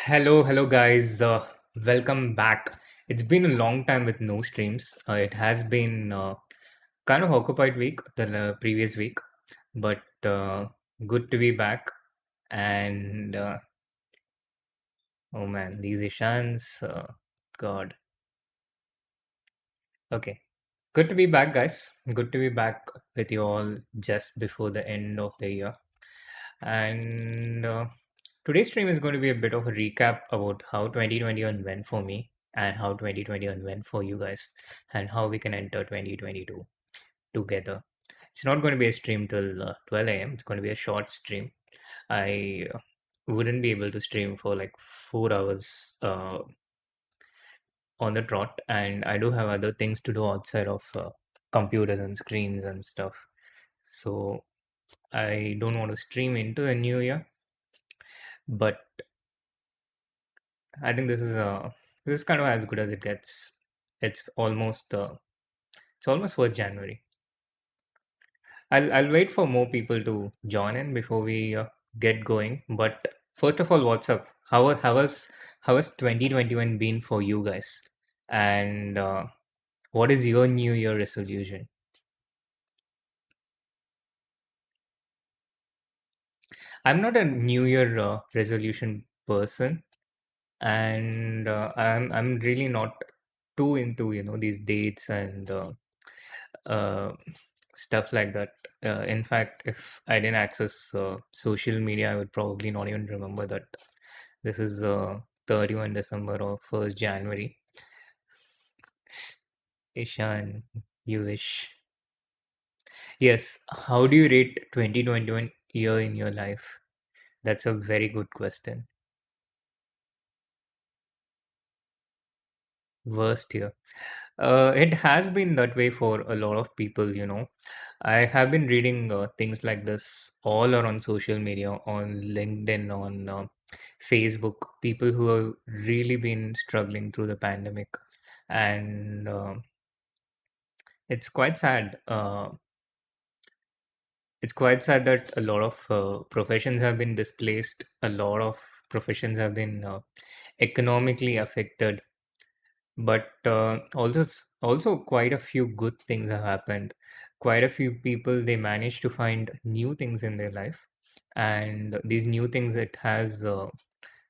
Hello, guys. Welcome back. It's been a long time with no streams. It has been kind of occupied week the previous week, but good to be back. And oh man, these Ishans, God. Okay, good to be back, guys. Good to be back with you all just before the end of the year. And today's stream is going to be a bit of a recap about how 2021 went for me and how 2021 went for you guys and how we can enter 2022 together. It's not going to be a stream till 12 a.m. It's going to be a short stream. I wouldn't be able to stream for like 4 hours on the trot, and I do have other things to do outside of computers and screens and stuff. So I don't want to stream into the new year, but I think this is kind of as good as it gets. It's almost first January. I'll wait for more people to join in before we get going. But first of all, what's up? How has 2021 been for you guys? And what is your New Year resolution? I'm not a New Year resolution person, and I'm really not too into these dates and uh, stuff like that. In fact, if I didn't access social media, I would probably not even remember that this is 31 December or 1st January. Ishan, you wish. Yes, how do you rate 2021 year in your life? That's a very good question. Worst year. It has been that way for a lot of people. I have been reading things like this all around social media, on LinkedIn, on Facebook, people who have really been struggling through the pandemic. And it's quite sad. It's quite sad that a lot of professions have been displaced, a lot of professions have been economically affected, but also quite a few good things have happened. Quite a few people, they managed to find new things in their life, and these new things, it has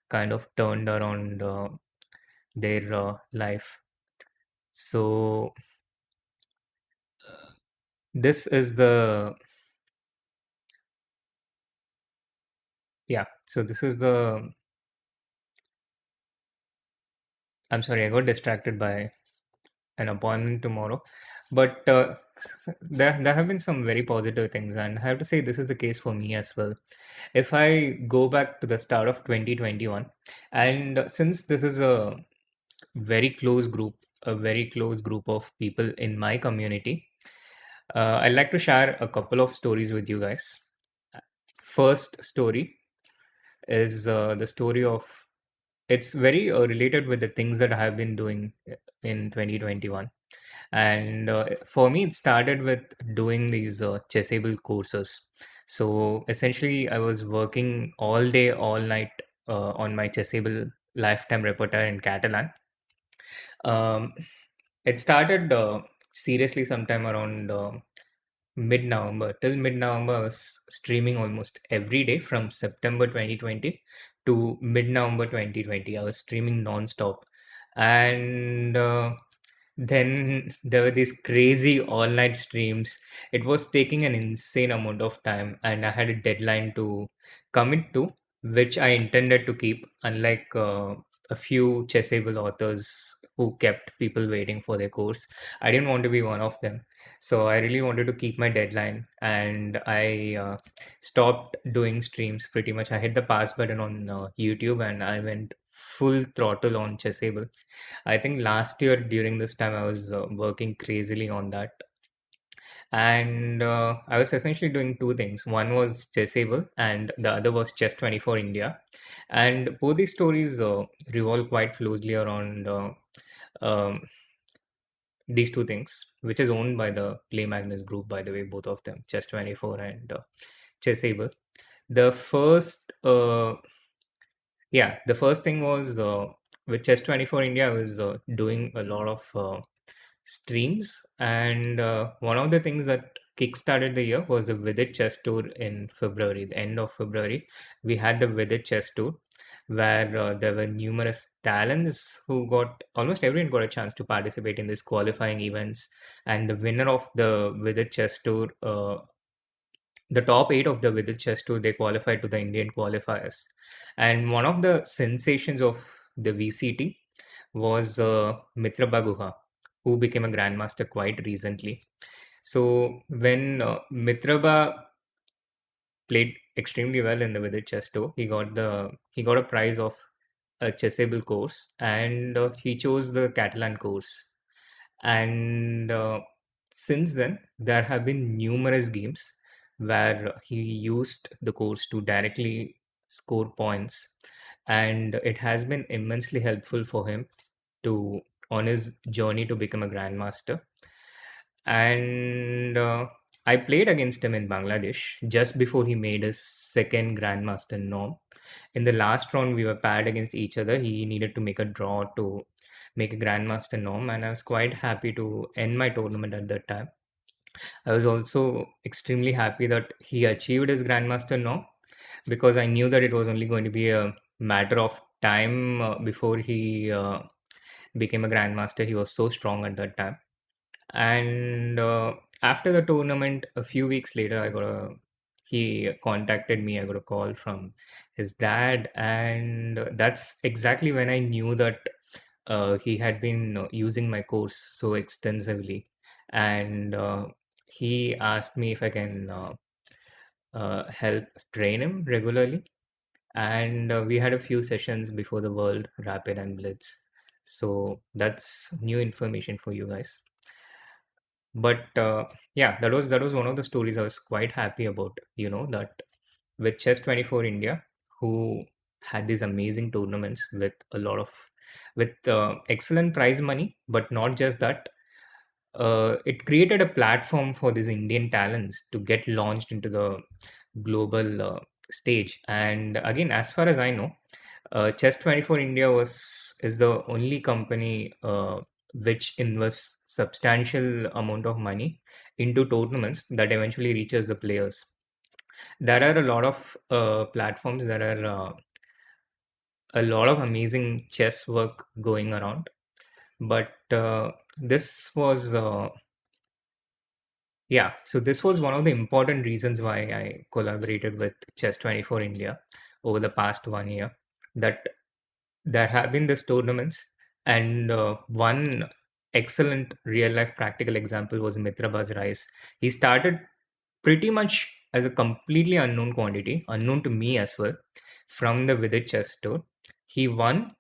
kind of turned around their life. So this is the yeah so this is the I'm sorry, I got distracted by an appointment tomorrow. But there have been some very positive things, and I have to say this is the case for me as well. If I go back to the start of 2021, and since this is very close group, a very close group of people in my community, I'd like to share a couple of stories with you guys. First story is the story of it's very related with the things that I have been doing in 2021. And for me, it started with doing these Chessable courses. So essentially, I was working all day, all night on my Chessable lifetime repertoire in Catalan. Um, it started seriously sometime around mid-November. Till mid-November, I was streaming almost every day from September 2020 to mid-November 2020. I was streaming non-stop. And then there were these crazy all-night streams. It was taking an insane amount of time, and I had a deadline to commit to, which I intended to keep, unlike a few Chessable authors who kept people waiting for their course. I didn't want to be one of them. So I really wanted to keep my deadline, and I stopped doing streams pretty much. I hit the pass button on YouTube, and I went full throttle on Chessable. I think last year during this time I was working crazily on that, and I was essentially doing two things. One was Chessable, and the other was Chess24 India, and both these stories revolve quite closely around. Um, these two things, which is owned by the Play Magnus Group, by the way, both of them, Chess24 and Chessable. The first Yeah, the first thing was with Chess24 India, I was doing a lot of streams, and one of the things that kickstarted the year was the Vidit Chess Tour in February, the end of February. We had the Vidit Chess Tour where there were numerous talents who got almost everyone got a chance to participate in these qualifying events, and the winner of the Vidit Chess Tour. The top eight of the Vidit Chess Tour, they qualified to the Indian qualifiers. And one of the sensations of the VCT was Mithra Guha, who became a grandmaster quite recently. So when Mitraba played extremely well in the Vidit Chess Tour, he got a prize of a chessable course, and he chose the Catalan course. And since then, there have been numerous games where he used the course to directly score points, and it has been immensely helpful for him to on his journey to become a grandmaster. And I played against him in Bangladesh just before he made his second grandmaster norm. In the last round, we were paired against each other. He needed to make a draw to make a grandmaster norm, and I was quite happy to end my tournament at that time. I was also extremely happy that he achieved his grandmaster norm because I knew that it was only going to be a matter of time before he became a grandmaster. He was so strong at that time. And after the tournament, a few weeks later, he contacted me. I got a call from his dad, and that's exactly when I knew that he had been using my course so extensively. And he asked me if I can help train him regularly. And we had a few sessions before the World Rapid and Blitz. So that's new information for you guys. But yeah, that was one of the stories I was quite happy about. That with Chess24 India, who had these amazing tournaments with a lot of with excellent prize money, but not just that. It created a platform for these Indian talents to get launched into the global stage. And again, as far as I know, Chess24 India is the only company which invests substantial amount of money into tournaments that eventually reaches the players. There are a lot of platforms. There are a lot of amazing chess work going around, but this was yeah, so this was one of the important reasons why I collaborated with Chess24 India over the past 1 year. That there have been these tournaments, and one excellent real life practical example was Mithra Rise. He started pretty much as a completely unknown quantity, unknown to me as well, from the Vidit chess tour. He won,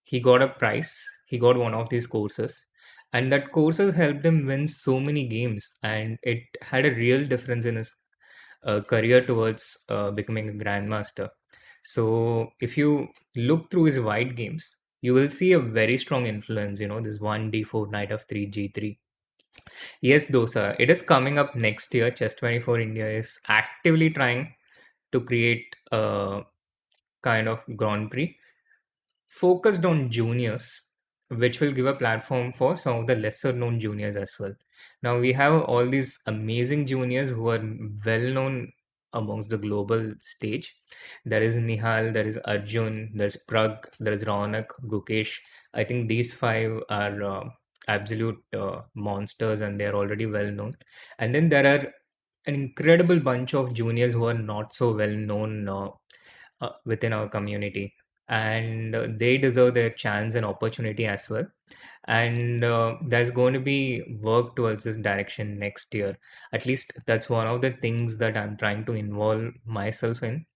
he got a prize, he got one of these courses, and that courses helped him win so many games, and it had a real difference in his career towards becoming a grandmaster. So if you look through his white games, you will see a very strong influence. This one d4 knight of 3 g3. Yes, Dosa, it is coming up next year. Chess24 India is actively trying to create a kind of Grand Prix focused on juniors, which will give a platform for some of the lesser known juniors as well. Now we have all these amazing juniors who are well known amongst the global stage. There is Nihal, there is Arjun, there's Prag, there is Ronak, Gukesh. I think these five are absolute monsters, and they're already well known. And then there are an incredible bunch of juniors who are not so well known within our community, and they deserve their chance and opportunity as well. And there's going to be work towards this direction next year. At least that's one of the things that I'm trying to involve myself in,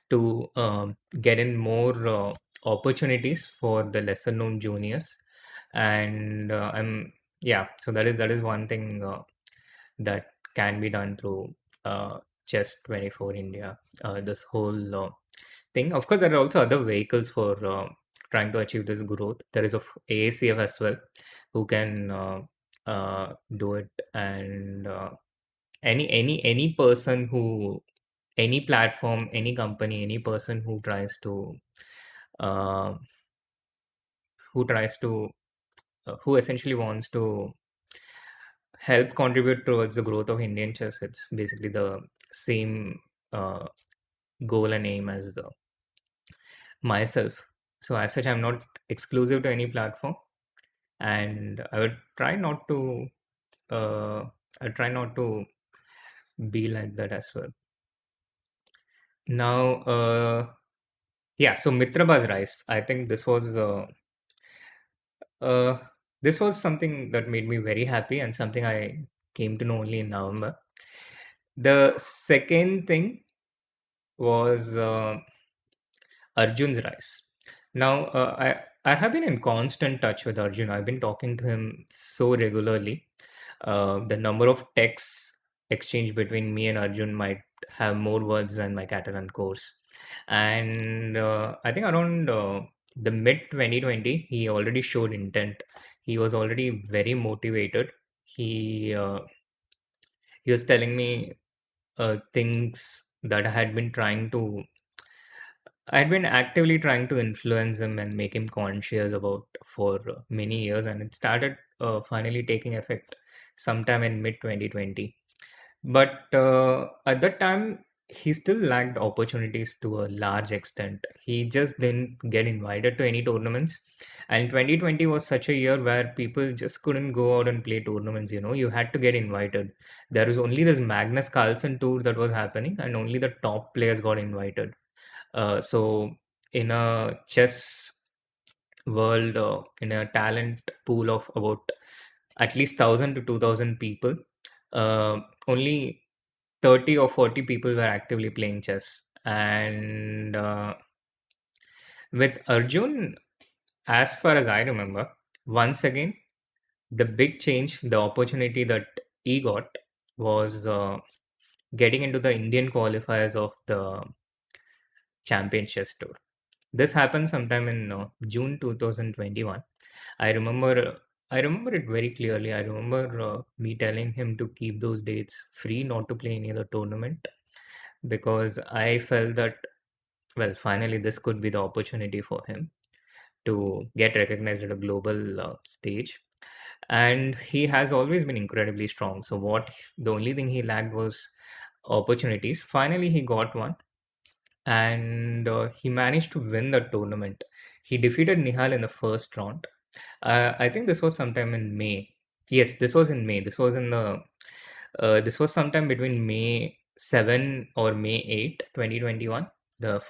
to get in more opportunities for the lesser known juniors. And I'm yeah, so that is one thing that can be done through chess 24 India, this whole thing. Of course, there are also other vehicles for trying to achieve this growth. There is of AACF as well, who can do it. And any person who any platform, any company, any person uh, who tries to who essentially wants to help contribute towards the growth of Indian chess. It's basically the same uh, goal and aim as myself. So as such, I'm not exclusive to any platform, and I would try not to. I try not to be like that as well. Now, yeah. So Mithra Rice. I think uh, this was something that made me very happy and something I came to know only in November. The second thing was Arjun's rise. Now, I have been in constant touch with Arjun. I've been talking to him so regularly. The number of texts exchanged between me and Arjun might have more words than my Catalan course. And I think around the mid 2020, he already showed intent. He was already very motivated. He uh, he was telling me things that I had been actively trying to influence him and make him conscious about for many years, and it started finally taking effect sometime in mid 2020. But at that time, he still lacked opportunities to a large extent. He just didn't get invited to any tournaments. And 2020 was such a year where people just couldn't go out and play tournaments. You had to get invited. There was only this Magnus Carlsen tour that was happening, and only the top players got invited. So in a chess world, in a talent pool of about at least 1,000 to 2,000 people, only 30 or 40 people were actively playing chess. And with Arjun, as far as I remember, once again, the big change, the opportunity that he got was getting into the Indian qualifiers of the Champion Chess Tour. This happened sometime in June 2021. I remember I remember it very clearly. I remember me telling him to keep those dates free, not to play any other tournament, because I felt that, well, finally this could be the opportunity for him to get recognized at a global stage. And he has always been incredibly strong. So the only thing he lacked was opportunities. Finally, he got one, and he managed to win the tournament. He defeated Nihal in the first round. I think this was sometime in May. Yes, this was in May. This was sometime between May 7 or May 8, 2021. The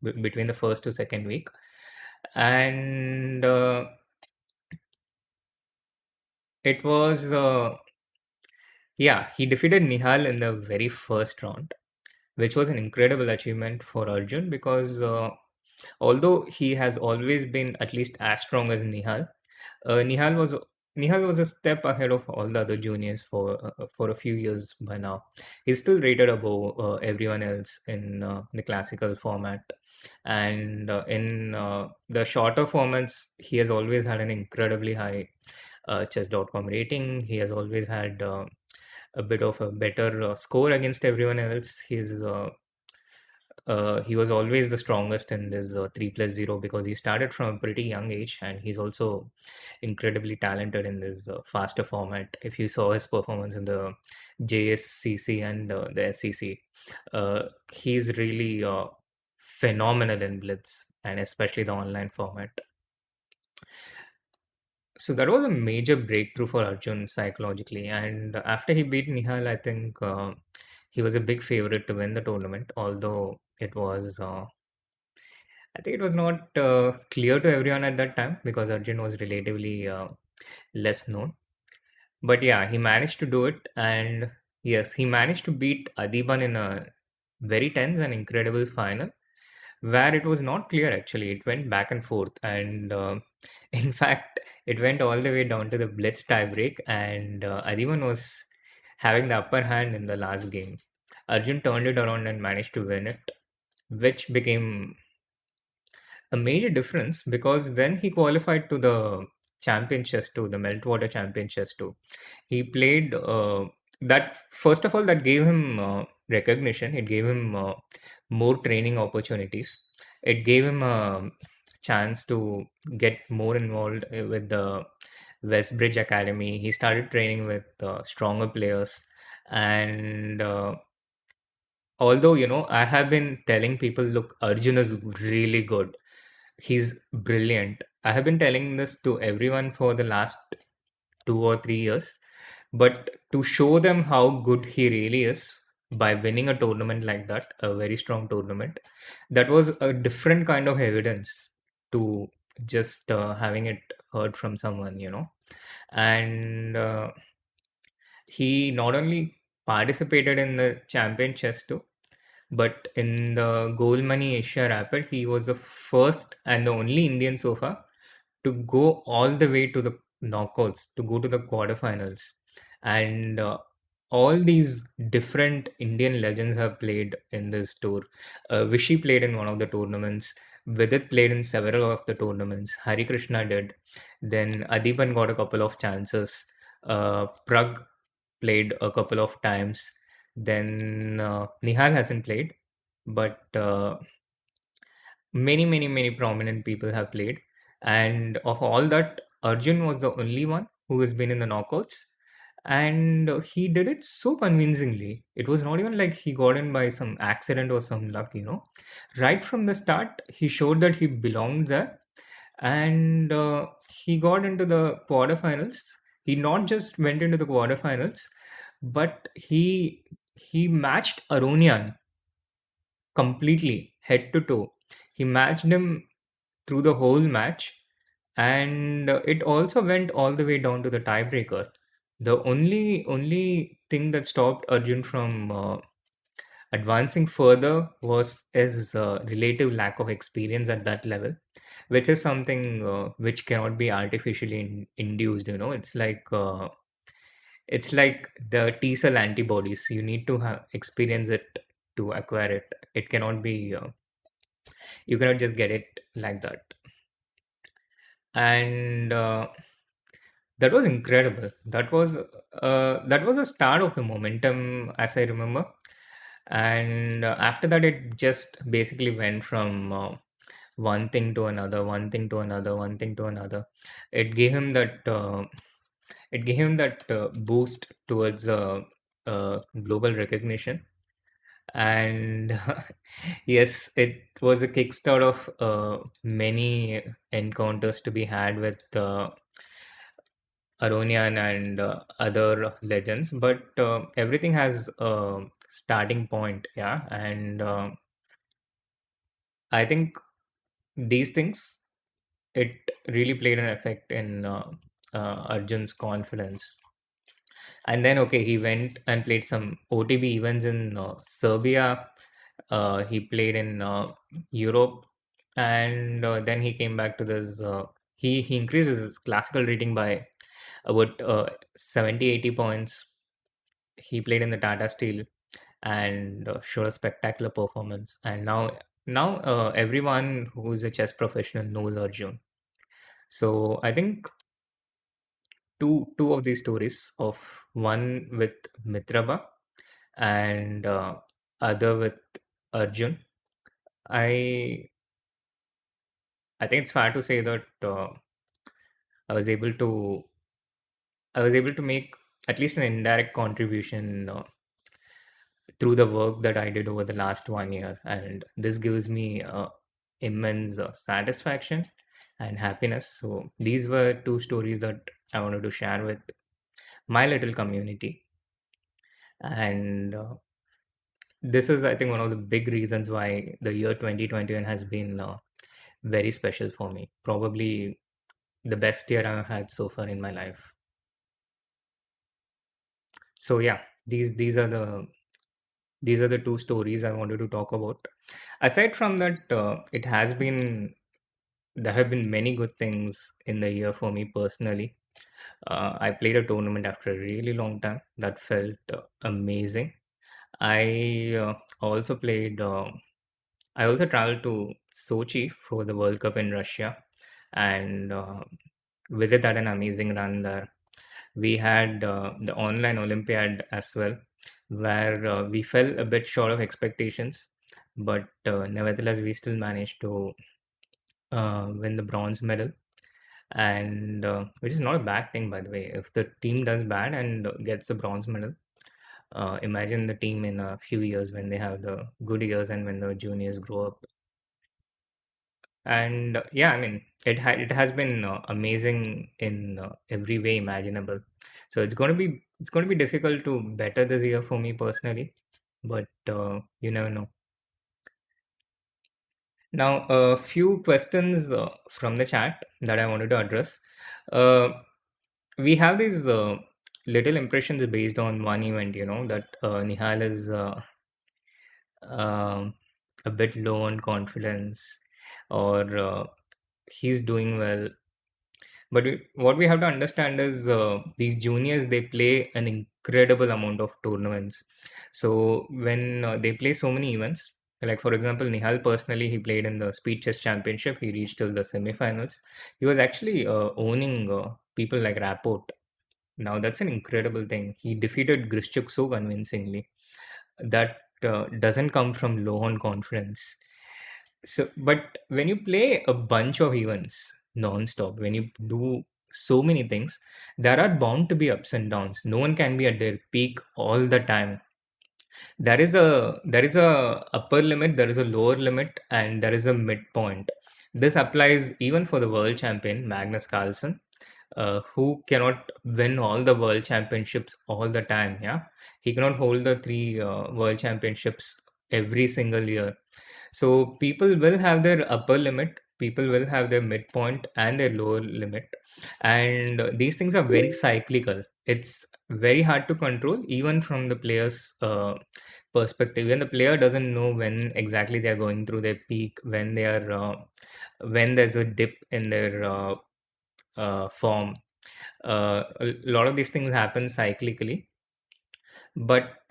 between the first to second week. And it was, yeah, he defeated Nihal in the very first round, which was an incredible achievement for Arjun because although he has always been at least as strong as Nihal, uh, Nihal was Nihal was a step ahead of all the other juniors for a few years by now. He's still rated above everyone else in the classical format, and in the shorter formats, he has always had an incredibly high chess.com rating. He has always had a bit of a better score against everyone else. He was always the strongest in this 3+0 because he started from a pretty young age, and he's also incredibly talented in this faster format. If you saw his performance in the JSCC and the SCC, he's really phenomenal in Blitz, and especially the online format. So that was a major breakthrough for Arjun psychologically. And after he beat Nihal, I think he was a big favorite to win the tournament, although I think it was not clear to everyone at that time because Arjun was relatively less known. But yeah, he managed to do it. And yes, he managed to beat Adiban in a very tense and incredible final where it was not clear actually. It went back and forth. And in fact, it went all the way down to the blitz tiebreak. And Adiban was having the upper hand in the last game. Arjun turned it around and managed to win it, which became a major difference because then he qualified to the champion chess too, the Meltwater champion chess too. He played that first of all that gave him recognition. It gave him more training opportunities. It gave him a chance to get more involved with the Westbridge Academy. He started training with stronger players. And although, I have been telling people, look, Arjun is really good. He's brilliant. I have been telling this to everyone for the last 2 or 3 years. But to show them how good he really is by winning a tournament like that, a very strong tournament, that was a different kind of evidence to just having it heard from someone. And he not only participated in the champion chess too, but in the Gold Money Asia Rapid, he was the first and the only Indian so far to go all the way to the knockouts, to go to the quarterfinals. And all these different Indian legends have played in this tour. Vishy played in one of the tournaments. Vidit played in several of the tournaments. Hari Krishna did. Then Adipan got a couple of chances. Prag played a couple of times. Then Nihal hasn't played, but many prominent people have played. And of all that, Arjun was the only one who has been in the knockouts. And he did it so convincingly. It was not even like he got in by some accident or some luck. Right from the start, he showed that he belonged there. And he got into the quarterfinals. He not just went into the quarterfinals, but he matched Aronian completely head to toe. He matched him through the whole match, and it also went all the way down to the tiebreaker. The only thing that stopped Arjun from advancing further was his relative lack of experience at that level, which is something which cannot be artificially induced. It's like the T cell antibodies. You need to experience it to acquire it. It cannot be. You cannot just get it like that. And that was incredible. That was the start of the momentum, as I remember. And after that, it just basically went from one thing to another, one thing to another, one thing to another. It gave him that. It gave him that boost towards global recognition. And yes, it was a kickstart of many encounters to be had with Aronian and other legends, but everything has a starting point, yeah. And I think these things, it really played an effect in Arjun's confidence. And then, okay, he went and played some OTB events in Serbia. He played in Europe, and then he came back to this. He increased his classical rating by about 70-80 points. He played in the Tata Steel and showed a spectacular performance. And now everyone who is a chess professional knows Arjun. So I think two of these stories, of one with Mithra and other with Arjun. I I think it's fair to say that I was able to I was able to make at least an indirect contribution through the work that I did over the last 1 year, and this gives me immense satisfaction and happiness. So these were two stories that I wanted to share with my little community, and this is, I think, one of the big reasons why the year 2021 has been very special for me. Probably the best year I've had so far in my life. So yeah, these are the two stories I wanted to talk about. Aside from that, there have been many good things in the year for me personally. I played a tournament after a really long time that felt amazing. I also played. I also traveled to Sochi for the World Cup in Russia, and Vidit had an amazing run there. We had the online Olympiad as well, where we fell a bit short of expectations, but nevertheless, we still managed to win the bronze medal. And which is not a bad thing, by the way. If the team does bad and gets the bronze medal, imagine the team in a few years when they have the good years and when the juniors grow up. And yeah, I mean, it has been amazing in every way imaginable. So it's going to be difficult to better this year for me personally, but you never know. Now, a few questions from the chat that I wanted to address. Uh, we have these little impressions based on one event, that Nihal is um, a bit low on confidence, or he's doing well. But what we have to understand is these juniors, they play an incredible amount of tournaments. So when they play so many events, like for example, Nihal personally, he played in the Speed Chess Championship. He reached till the semifinals. He was actually owning people like Rapport. Now that's an incredible thing. He defeated Grischuk so convincingly. That doesn't come from low on confidence. So, but when you play a bunch of events non-stop, when you do so many things, there are bound to be ups and downs. No one can be at their peak all the time. There is a upper limit, there is a lower limit, and there is a midpoint. This applies even for the world champion Magnus Carlsen, who cannot win all the world championships all the time. Yeah, he cannot hold the three world championships every single year. So people will have their upper limit, people will have their midpoint and their lower limit, and these things are very cyclical. It's very hard to control, even from the player's perspective. When the player doesn't know when exactly they are going through their peak, when they are when there's a dip in their form. A lot of these things happen cyclically, but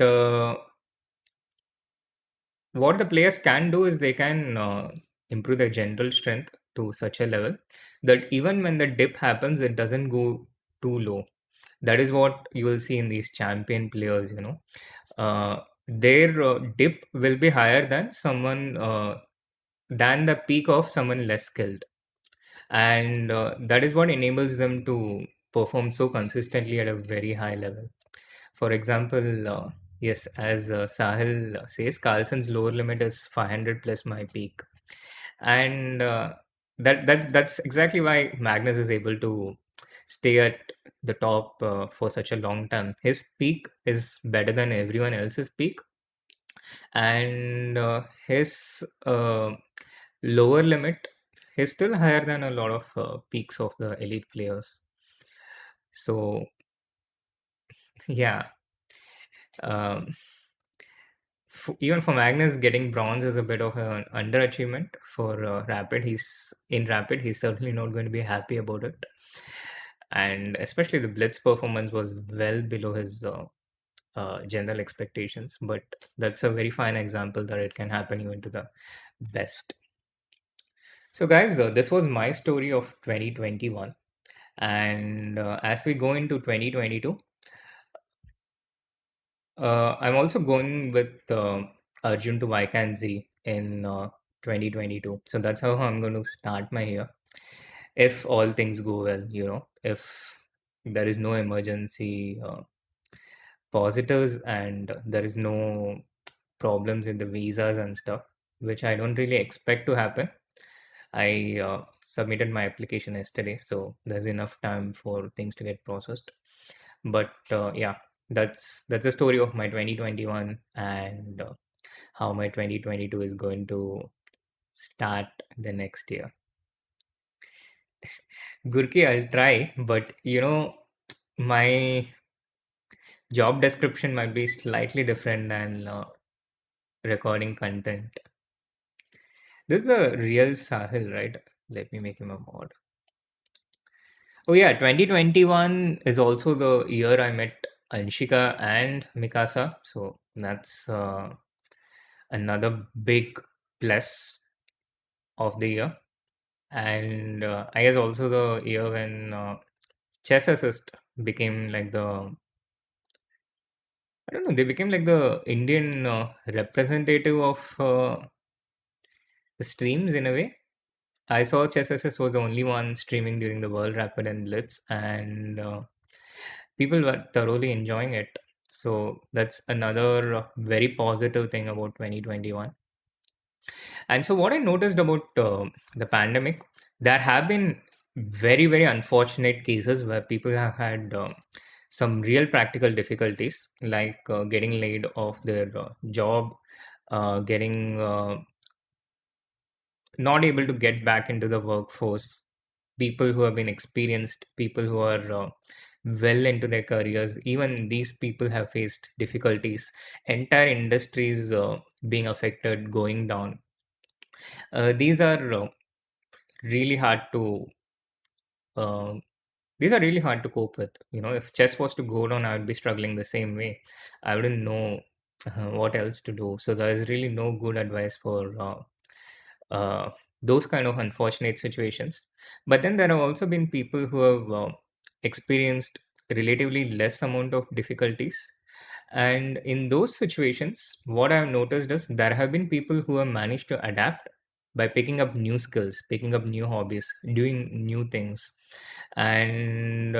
what the players can do is they can improve their general strength to such a level that even when the dip happens, it doesn't go too low. That is what you will see in these champion players. Their dip will be higher than someone than the peak of someone less skilled, and that is what enables them to perform so consistently at a very high level. For example, yes, as Sahil says, Carlson's lower limit is 500 plus my peak, and that's exactly why Magnus is able to stay at the top for such a long time. His peak is better than everyone else's peak, and his lower limit is still higher than a lot of peaks of the elite players. So yeah. Um, Even for Magnus, getting bronze is a bit of an underachievement for Rapid. He's in Rapid. He's certainly not going to be happy about it, and especially the Blitz performance was well below his general expectations. But that's a very fine example that it can happen even to the best. So, guys, this was my story of 2021, and as we go into 2022, I'm also going with Arjun to Vacancy in 2022. So that's how I'm going to start my year. If all things go well, if there is no emergency positives and there is no problems with the visas and stuff, which I don't really expect to happen. I submitted my application yesterday, so there's enough time for things to get processed. But yeah, that's the story of my 2021 and how my 2022 is going to start the next year. Gurki, I'll try, but my job description might be slightly different than recording content. This is a real Sahil, right? Let me make him a mod. Oh yeah, 2021 is also the year I met Anshika and Mikasa, so that's another big plus of the year. And I guess also the year when Chess Assist became like the I don't know, they became like the Indian representative of the streams in a way. I saw ChessSS was the only one streaming during the World Rapid and Blitz, and people were thoroughly enjoying it. So that's another very positive thing about 2021. And so, what I noticed about the pandemic, there have been very, very unfortunate cases where people have had some real practical difficulties, like getting laid off their job, getting not able to get back into the workforce, people who have been experienced, people who are well into their careers, even these people have faced difficulties. Entire industries being affected, going down. These are really hard to uh, these are really hard to cope with. You know, if chess was to go down, I would be struggling the same way. I wouldn't know what else to do. So there is really no good advice for uh, those kind of unfortunate situations. But then there have also been people who have experienced relatively less amount of difficulties. And in those situations, what I've noticed is there have been people who have managed to adapt by picking up new skills, picking up new hobbies, doing new things. And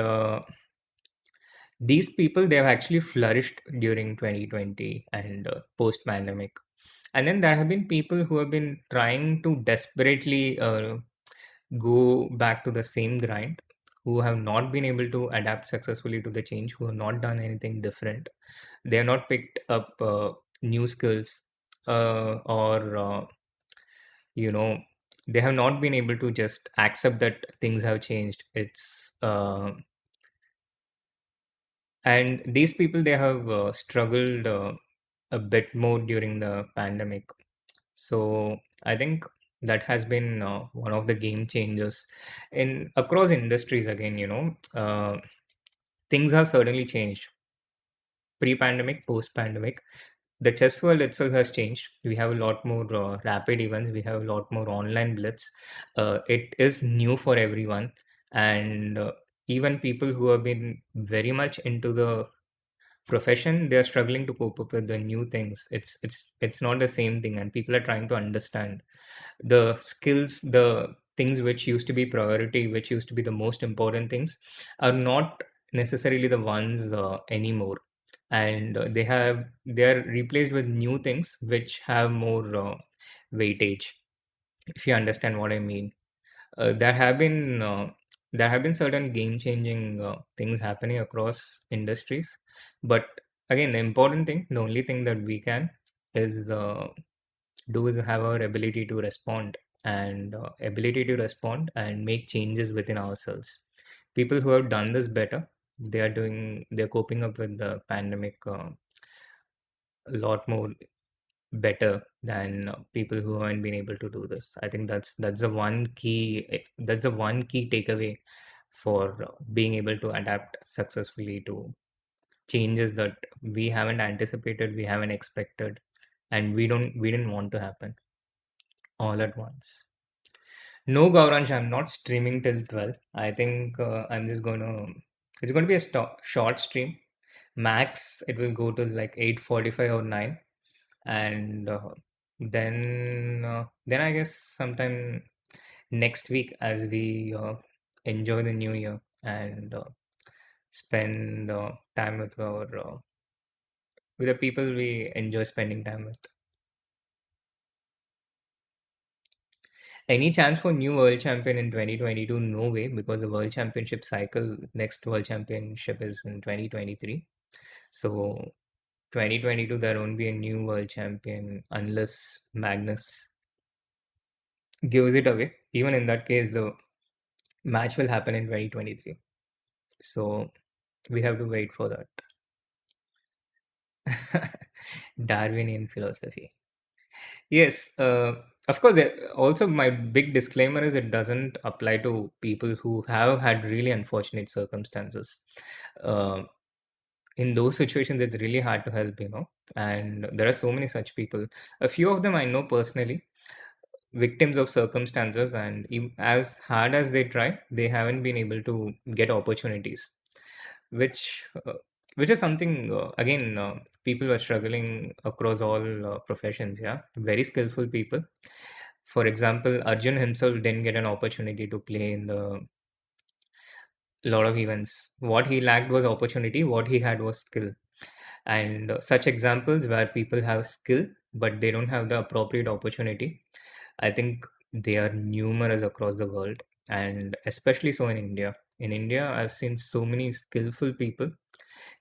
these people, they have actually flourished during 2020 and post pandemic. And then there have been people who have been trying to desperately go back to the same grind, who have not been able to adapt successfully to the change, who have not done anything different. They have not picked up new skills, or you know, they have not been able to just accept that things have changed. It's and these people, they have struggled a bit more during the pandemic. So I think that has been one of the game changers in across industries. Again, things have certainly changed pre-pandemic, post-pandemic. The chess world itself has changed. We have a lot more rapid events. We have a lot more online blitz. It is new for everyone, and even people who have been very much into the profession, they're struggling to cope up with the new things. It's not the same thing, and people are trying to understand the skills, the things which used to be priority, which used to be the most important things, are not necessarily the ones anymore. And they are replaced with new things which have more weightage, if you understand what I mean. uh, there have been uh, there have been certain game changing things happening across industries, but again, the important thing, the only thing that we can is do is have our ability to respond, and make changes within ourselves. People who have done this better, they're coping up with the pandemic a lot more better than people who haven't been able to do this. I think that's the one key takeaway for being able to adapt successfully to changes that we haven't anticipated, we haven't expected, and we didn't want to happen all at once. No, Gauransh, I'm not streaming till 12. I think it's going to be a short stream. Max, it will go to like 8:45 or 9. And then I guess sometime next week, as we enjoy the new year and spend time with the people we enjoy spending time with. Any chance for new world champion in 2022? No way, because the world championship cycle, next world championship is in 2023. So 2022, there won't be a new world champion unless Magnus gives it away. Even in that case, the match will happen in 2023. So we have to wait for that. Darwinian philosophy. Yes, of course. Also, my big disclaimer is it doesn't apply to people who have had really unfortunate circumstances. Uh, in those situations, it's really hard to help, and there are so many such people. A few of them I know personally, victims of circumstances, and as hard as they try, they haven't been able to get opportunities, which which is something again people were struggling across all professions. Yeah, very skillful people. For example, Arjun himself didn't get an opportunity to play in the lot of events. What he lacked was opportunity. What he had was skill. And such examples where people have skill but they don't have the appropriate opportunity, I think they are numerous across the world, and especially so in India. In India, I've seen so many skillful people,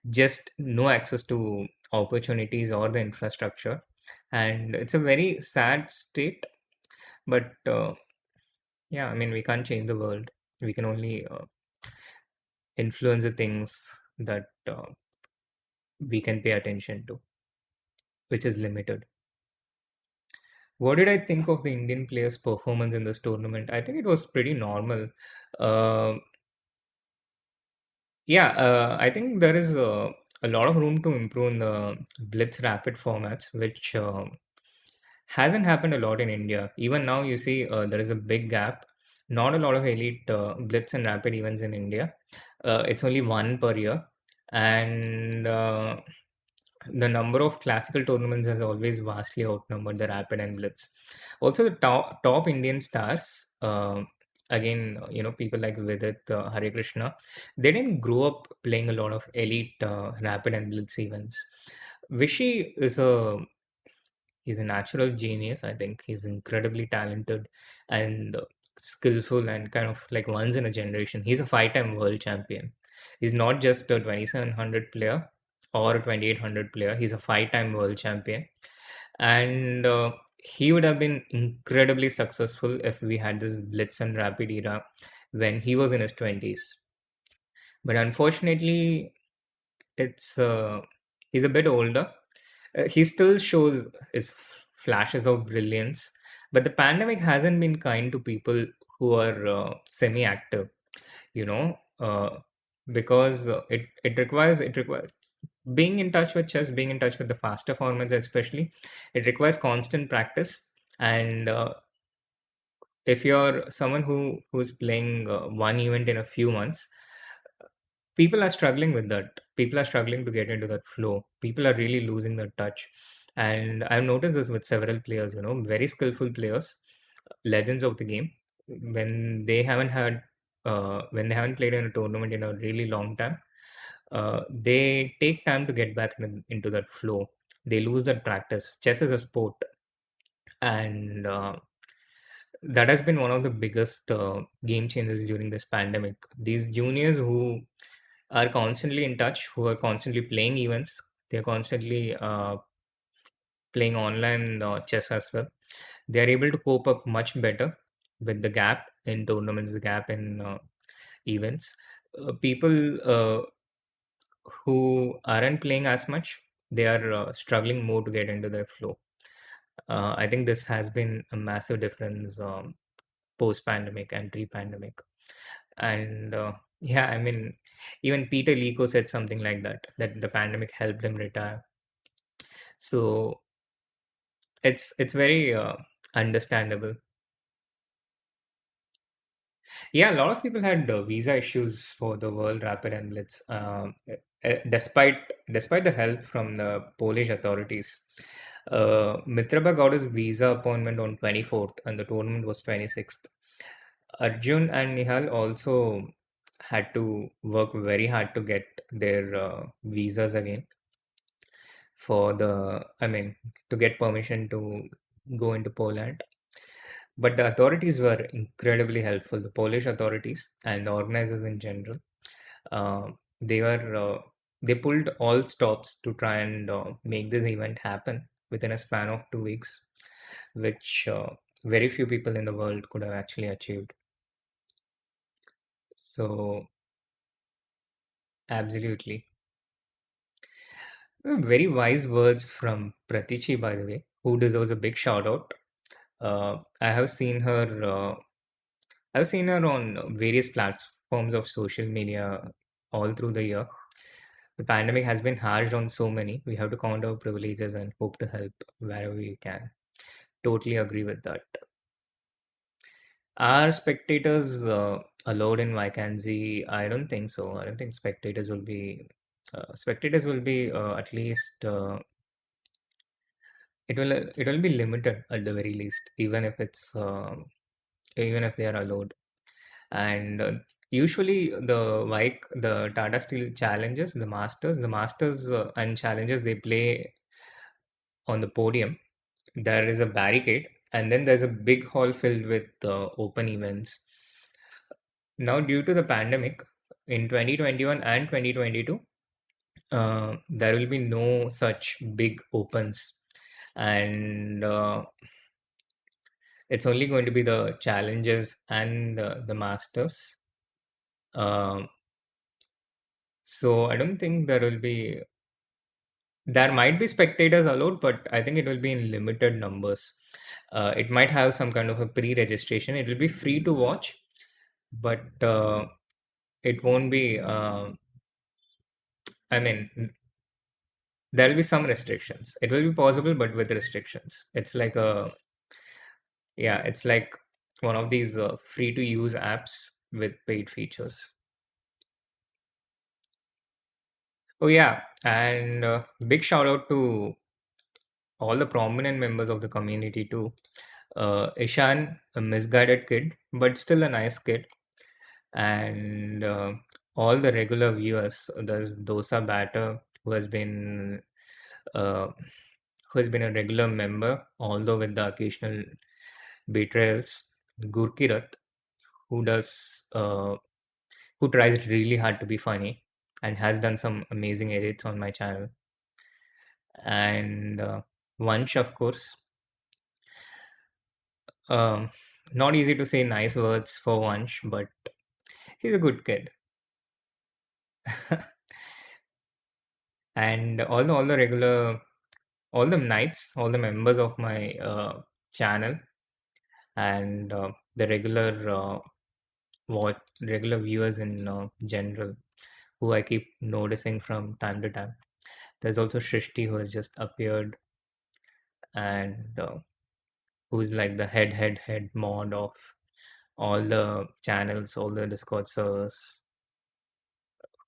just no access to opportunities or the infrastructure. And it's a very sad state, but yeah, I mean, we can't change the world. We can only influence the things that we can pay attention to, which is limited. What did I think of the Indian players' performance in this tournament? I think it was pretty normal. Uh, yeah, I think there is a lot of room to improve in the blitz rapid formats, which hasn't happened a lot in India. Even now, you see there is a big gap. Not a lot of elite blitz and rapid events in India. It's only one per year, and the number of classical tournaments has always vastly outnumbered the rapid and blitz. Also, the top Indian stars, again, people like Vidit, Hare Krishna, they didn't grow up playing a lot of elite rapid and blitz events. Vishy is a he's a natural genius. I think he's incredibly talented and skillful and kind of like once in a generation. He's a five-time world champion. He's not just a 2700 player or a 2800 player. He's a five-time world champion. And he would have been incredibly successful if we had this blitz and rapid era when he was in his 20s. But unfortunately, it's he's a bit older. He still shows his flashes of brilliance, but the pandemic hasn't been kind to people who are semi-active, you know, because it requires being in touch with chess, being in touch with the faster formats, especially. It requires constant practice, and if you're someone who's playing one event in a few months, people are struggling with that. People are struggling to get into that flow. People are really losing that touch. And I've noticed this with several players, very skillful players, legends of the game. When they haven't played in a tournament in a really long time, they take time to get back into that flow. They lose that practice. Chess is a sport, and that has been one of the biggest game changers during this pandemic. These juniors who are constantly in touch, who are constantly playing events. They're constantly playing online chess as well. They are able to cope up much better with the gap in tournaments, the gap in events. People who aren't playing as much, they are struggling more to get into their flow. I think this has been a massive difference post pandemic and pre pandemic. And yeah, I mean, even Peter Lico said something like that the pandemic helped him retire. So it's very understandable. Yeah, a lot of people had visa issues for the World Rapid and Blitz, despite the help from the Polish authorities. Mithra got his visa appointment on 24th, and the tournament was 26th. Arjun and Nihal also had to work very hard to get their visas again to get permission to go into Poland. But the authorities were incredibly helpful, the Polish authorities and the organizers in general. Uh, they were they pulled all stops to try and make this event happen within a span of 2 weeks, which very few people in the world could have actually achieved. So, absolutely. Very wise words from Pratichi, by the way, who deserves a big shout out. I have seen her. I've seen her on various platforms of social media all through the year. The pandemic has been harsh on so many. We have to count our privileges and hope to help wherever we can. Totally agree with that. Are spectators allowed in Vacancy? I don't think so. I don't think spectators will be. spectators will be at least it will be limited at the very least, even if it's even if they are allowed. And usually the Tata Steel challenges, the masters and challenges, they play on the podium. There is a barricade, and then there's a big hall filled with open events. Now, due to the pandemic in 2021 and 2022, there will be no such big opens, and it's only going to be the challenges and the masters. Um, so I don't think there might be spectators allowed, but I think it will be in limited numbers. It might have some kind of a pre-registration. It will be free to watch, but it won't be. I mean, there will be some restrictions. It will be possible, but with restrictions. It's like a yeah, it's like one of these free to use apps with paid features. Oh yeah, and big shout out to all the prominent members of the community too. Ishan, a misguided kid, but still a nice kid, and all the regular viewers. There's Dosa Batter, who has been uh, a regular member, although with the occasional betrayals. Gurkirat, who does who tries really hard to be funny and has done some amazing edits on my channel. And Vansh, of course. Um, Not easy to say nice words for Vansh, but he's a good kid. And all the regular, all the knights, all the members of my channel, and the regular viewers in general, who I keep noticing from time to time. There's also Shrishti, who has just appeared, and who's like the head mod of all the channels, all the Discord servers,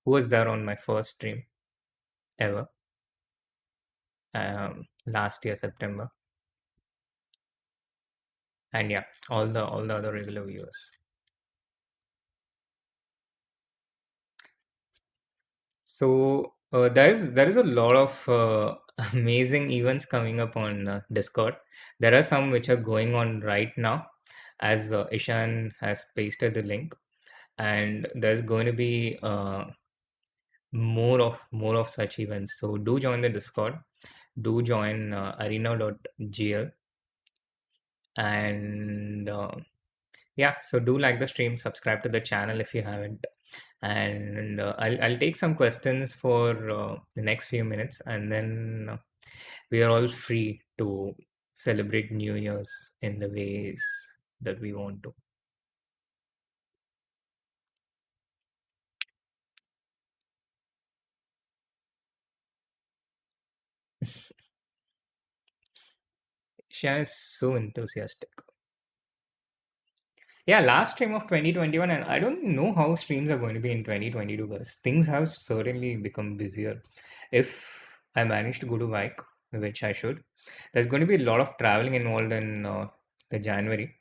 who was there on my first stream ever, last year September, and yeah, all the other regular viewers. So there is a lot of amazing events coming up on Discord. There are some which are going on right now, as Ishan has pasted the link, and there's going to be more of such events. So do join the Discord. Do join arena.gl, and yeah, so do like the stream, subscribe to the channel if you haven't, and I'll take some questions for the next few minutes, and then we are all free to celebrate New Year's in the ways that we want to. Shan is so enthusiastic. Yeah, last stream of 2021, and I don't know how streams are going to be in 2022, guys. Things have certainly become busier. If I manage to go to Vike, which I should, there's going to be a lot of traveling involved in the January.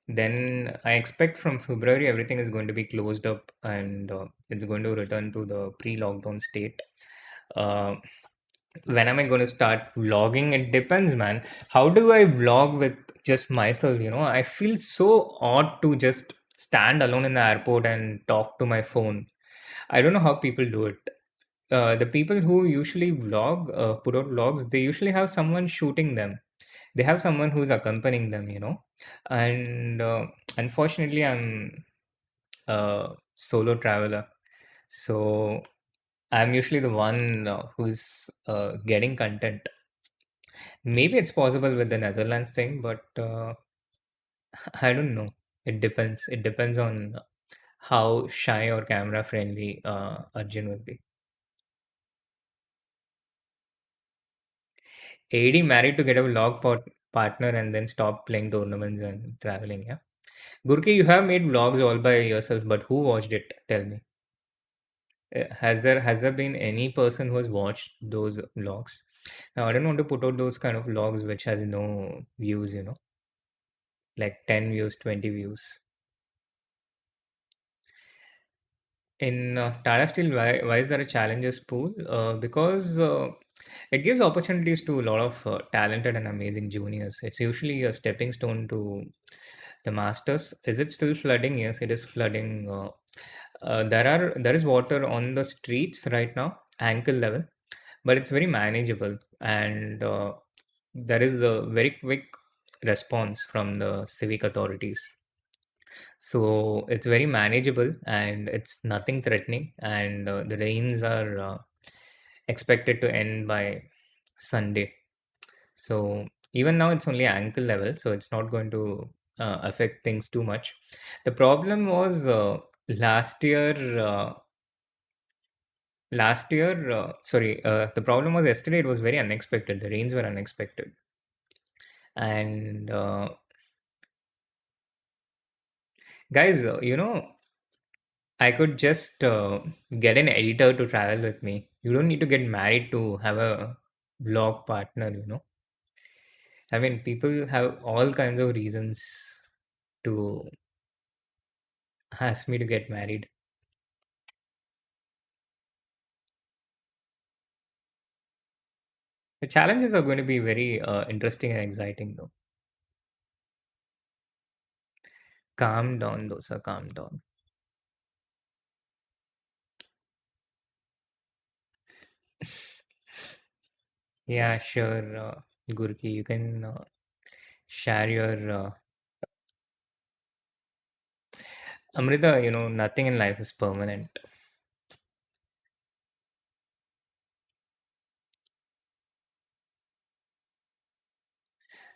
Then I expect from February everything is going to be closed up, and it's going to return to the pre-lockdown state. Uh, when am I going to start vlogging? It depends, man. How do I vlog with just myself? I feel so odd to just stand alone in the airport and talk to my phone. I don't know how people do it. The people who usually put out vlogs, they usually have someone shooting them. They have someone who's accompanying them. And unfortunately, I'm a solo traveler. So I'm usually the one who's getting content. Maybe it's possible with the Netherlands thing, but I don't know. It depends. It depends on how shy or camera friendly Arjun will be. AD married to get a partner and then stop playing tournaments and traveling. Yeah. Gurki, you have made vlogs all by yourself, but who watched it? Tell me. Has there been any person who has watched those logs? Now, I don't want to put out those kind of logs which has no views, like 10 views, 20 views. In Tata Steel, why is there a challenges pool? Because it gives opportunities to a lot of talented and amazing juniors. It's usually a stepping stone to the masters. Is it still flooding? Yes, it is flooding. There is water on the streets right now, ankle level, but it's very manageable, and there is the very quick response from the civic authorities. So it's very manageable and it's nothing threatening. And the rains are expected to end by Sunday. So even now it's only ankle level, so it's not going to affect things too much. The problem was last year. The problem was yesterday. It was very unexpected. The rains were unexpected, and guys, I could just get an editor to travel with me. You don't need to get married to have a vlog partner. I mean, people have all kinds of reasons to ask me to get married. The challenges are going to be very interesting and exciting, though. Calm down, Dosa, calm down. Yeah, sure, Gurki, you can share your Amrita. Nothing in life is permanent.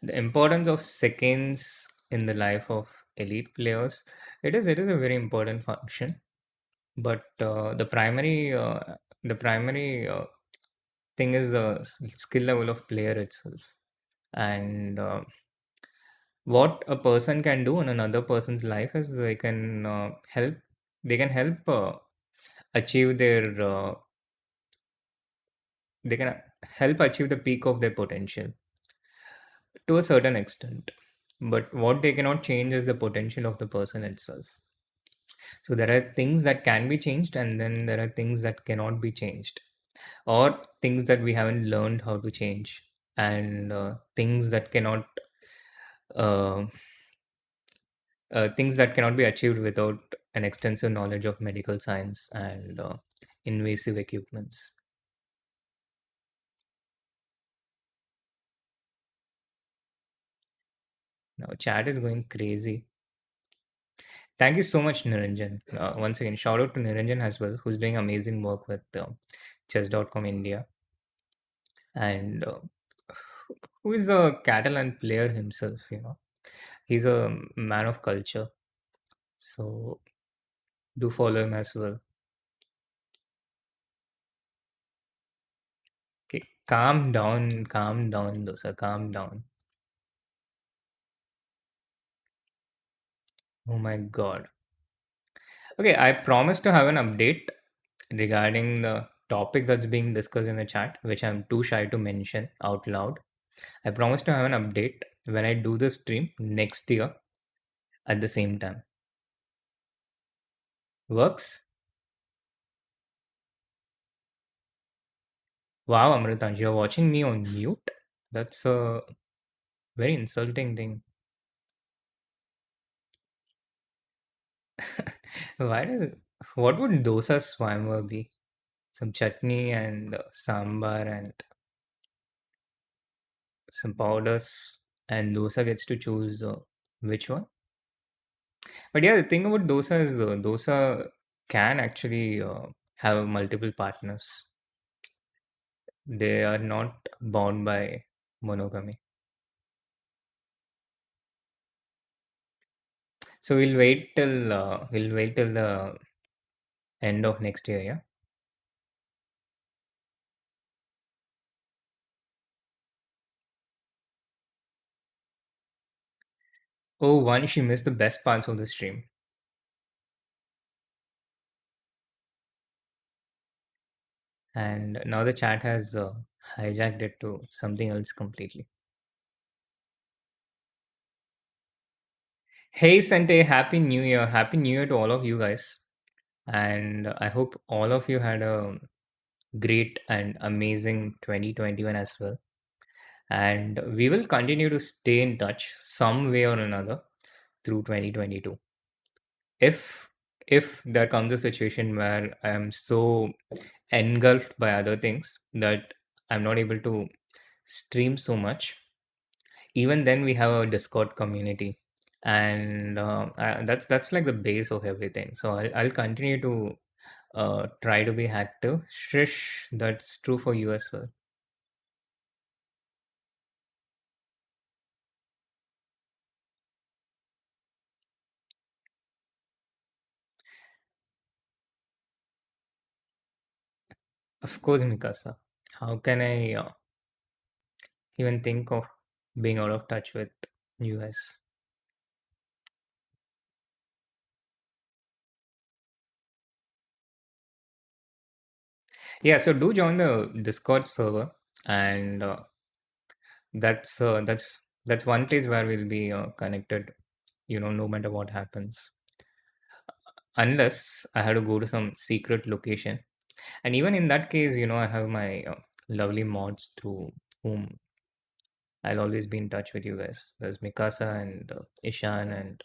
The importance of seconds in the life of elite players, it is a very important function, but the primary thing is the skill level of player itself, and what a person can do in another person's life is they can help achieve their they can help achieve the peak of their potential to a certain extent, but what they cannot change is the potential of the person itself. So there are things that can be changed, and then there are things that cannot be changed, or things that we haven't learned how to change, and uh, things that cannot be achieved without an extensive knowledge of medical science and invasive equipments. Now, chat is going crazy. Thank you so much, Niranjan. Once again, shout out to Niranjan as well, who's doing amazing work with chess.com India, and who is a Catalan player himself. He's a man of culture. So do follow him as well. Okay, calm down, Dosa, calm down. Oh my God. Okay, I promise to have an update regarding the topic that's being discussed in the chat, which I'm too shy to mention out loud. I promise to have an update when I do the stream next year at the same time. Works? Wow, Amritanj, you're watching me on mute? That's a very insulting thing. Why does what would dosa swammer be? Some chutney and sambar and some powders, and dosa gets to choose which one. But yeah, the thing about dosa is dosa can actually have multiple partners. They are not bound by monogamy. So we'll wait till the end of next year. Yeah. Oh, one, she missed the best parts of the stream. and now the chat has hijacked it to something else completely. Hey Sante, happy new year. Happy new year to all of you guys. And I hope all of you had a great and amazing 2021 as well. And we will continue to stay in touch some way or another through 2022. If there comes a situation where I am so engulfed by other things that I'm not able to stream so much, even then we have a Discord community, and that's like the base of everything. So I'll continue to try to be active. Shrish, that's true for you as well. Of course, Mikasa. How can I even think of being out of touch with you guys? Yeah, so do join the Discord server, and that's one place where we'll be connected. No matter what happens, unless I have to go to some secret location. And even in that case, I have my lovely mods through whom I'll always be in touch with you guys. There's Mikasa and Ishan and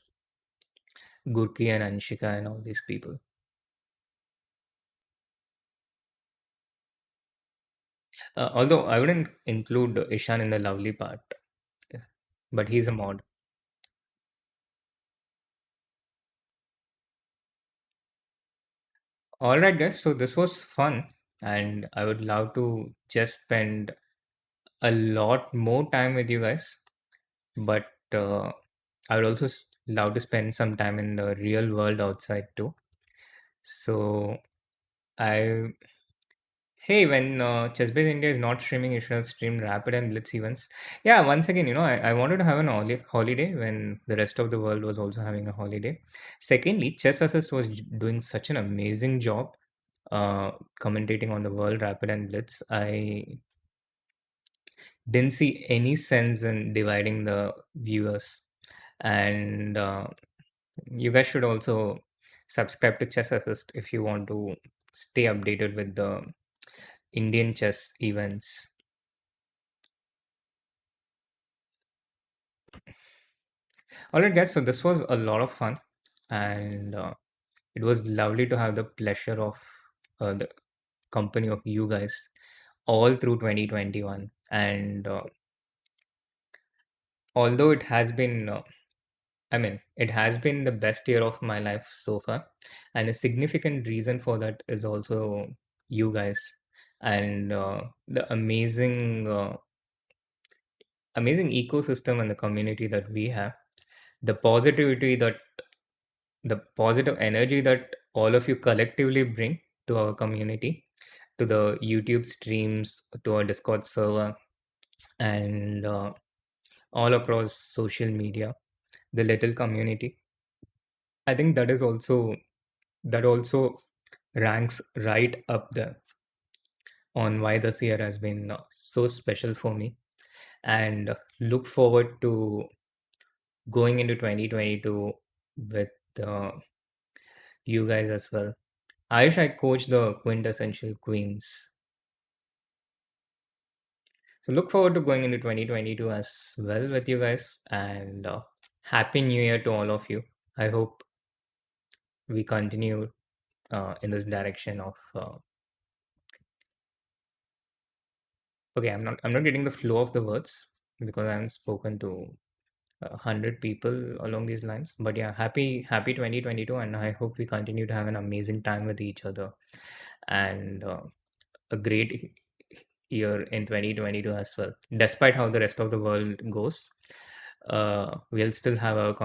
Gurki and Anshika and all these people. Although I wouldn't include Ishan in the lovely part, yeah, but he's a mod. All right, guys. So this was fun, and I would love to just spend a lot more time with you guys. But I would also love to spend some time in the real world outside too. So I hey, when Chessbase India is not streaming, you should have streamed Rapid and Blitz events. Yeah, once again, I wanted to have an holiday when the rest of the world was also having a holiday. Secondly, Chess Assist was doing such an amazing job commentating on the World Rapid and Blitz. I didn't see any sense in dividing the viewers. And you guys should also subscribe to Chess Assist if you want to stay updated with the Indian chess events. All right, guys. So this was a lot of fun, and it was lovely to have the pleasure of the company of you guys all through 2021. And although it has been, I mean, it has been the best year of my life so far, and a significant reason for that is also you guys and the amazing ecosystem and the community that we have, the positivity that the positive energy that all of you collectively bring to our community, to the YouTube streams, to our Discord server, and all across social media, the little community. I think that also ranks right up there on why this year has been so special for me, and look forward to going into 2022 with uh, you guys as well. I wish I coached the quintessential queens. So look forward to going into 2022 as well with you guys, and happy new year to all of you. I hope we continue in this direction of okay, I'm not getting the flow of the words because I haven't spoken to 100 people along these lines. But yeah, happy 2022, and I hope we continue to have an amazing time with each other, and a great year in 2022 as well. Despite how the rest of the world goes, we'll still have our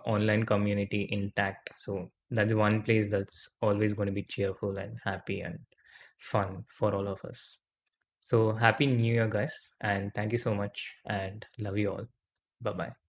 online community intact. So that's one place that's always going to be cheerful and happy and fun for all of us. So happy new year, guys, and thank you so much, and love you all. Bye bye.